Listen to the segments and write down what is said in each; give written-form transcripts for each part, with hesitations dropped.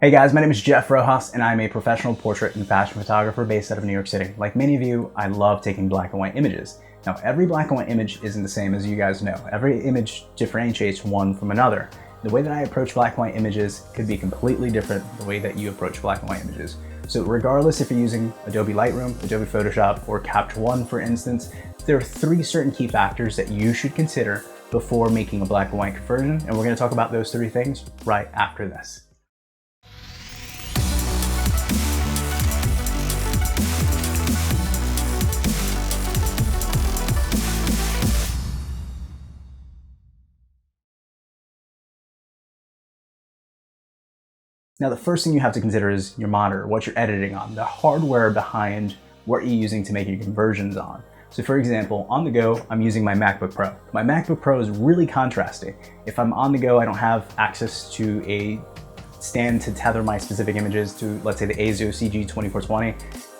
Hey guys, my name is Jeff Rojas and I'm a professional portrait and fashion photographer based out of New York City. Like many of you, I love taking black and white images. Now, every black and white image isn't the same, as you guys know. Every image differentiates one from another. The way that I approach black and white images could be completely different the way that you approach black and white images. So regardless if you're using Adobe Lightroom, Adobe Photoshop, or Capture One, for instance, there are three certain key factors that you should consider before making a black and white conversion. And we're gonna talk about those three things right after this. Now, the first thing you have to consider is your monitor, what you're editing on, the hardware behind what you're using to make your conversions on. So for example, on the go, I'm using my MacBook Pro. My MacBook Pro is really contrasty. If I'm on the go, I don't have access to a stand to tether my specific images to, let's say, the ASIO CG2420.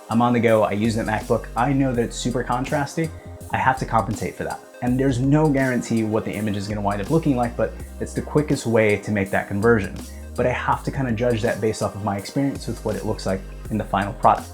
I'm on the go, I use that MacBook. I know that it's super contrasty. I have to compensate for that. And there's no guarantee what the image is gonna wind up looking like, but it's the quickest way to make that conversion. But I have to kind of judge that based off of my experience with what it looks like in the final product.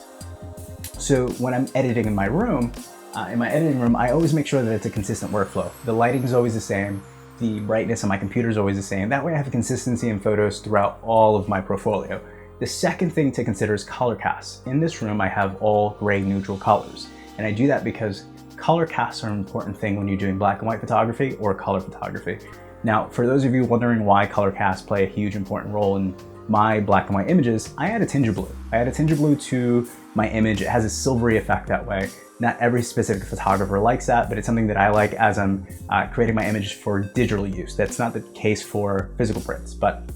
So when I'm editing in my editing room, I always make sure that it's a consistent workflow. The lighting is always the same. The brightness on my computer is always the same. That way I have consistency in photos throughout all of my portfolio. The second thing to consider is color casts. In this room, I have all gray neutral colors. And I do that because color casts are an important thing when you're doing black and white photography or color photography. Now, for those of you wondering why color casts play a huge important role in my black and white images, I add a tinge of blue. I add a tinge of blue to my image. It has a silvery effect that way. Not every specific photographer likes that, but it's something that I like as I'm creating my image for digital use. That's not the case for physical prints, but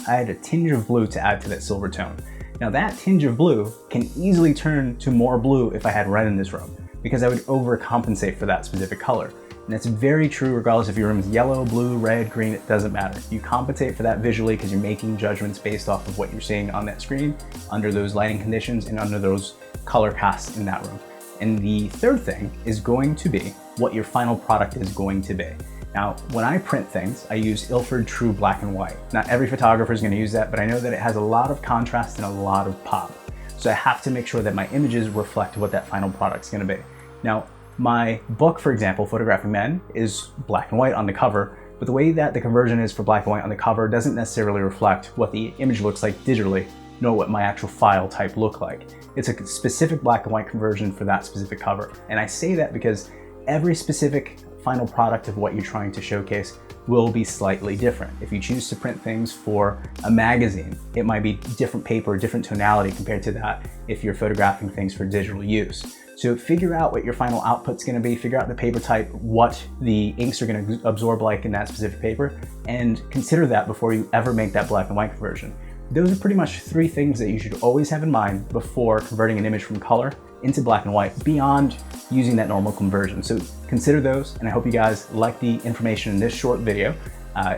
I add a tinge of blue to add to that silver tone. Now that tinge of blue can easily turn to more blue if I had red in this room, because I would overcompensate for that specific color. And that's very true regardless if your room is yellow, blue, red, green, it doesn't matter. You compensate for that visually because you're making judgments based off of what you're seeing on that screen, under those lighting conditions, and under those color casts in that room. And the third thing is going to be what your final product is going to be. Now, when I print things, I use Ilford True Black and White. Not every photographer is going to use that, but I know that it has a lot of contrast and a lot of pop. So I have to make sure that my images reflect what that final product is going to be. Now, my book, for example, Photographing Men, is black and white on the cover, but the way that the conversion is for black and white on the cover doesn't necessarily reflect what the image looks like digitally, nor what my actual file type look like. It's a specific black and white conversion for that specific cover. And I say that because every specific final product of what you're trying to showcase will be slightly different. If you choose to print things for a magazine, it might be different paper, different tonality compared to that if you're photographing things for digital use. So figure out what your final output's gonna be, figure out the paper type, what the inks are gonna absorb like in that specific paper, and consider that before you ever make that black and white conversion. Those are pretty much three things that you should always have in mind before converting an image from color into black and white, beyond using that normal conversion. So consider those, and I hope you guys like the information in this short video.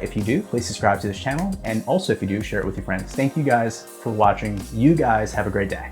If you do, please subscribe to this channel, and also if you do, share it with your friends. Thank you guys for watching. You guys have a great day.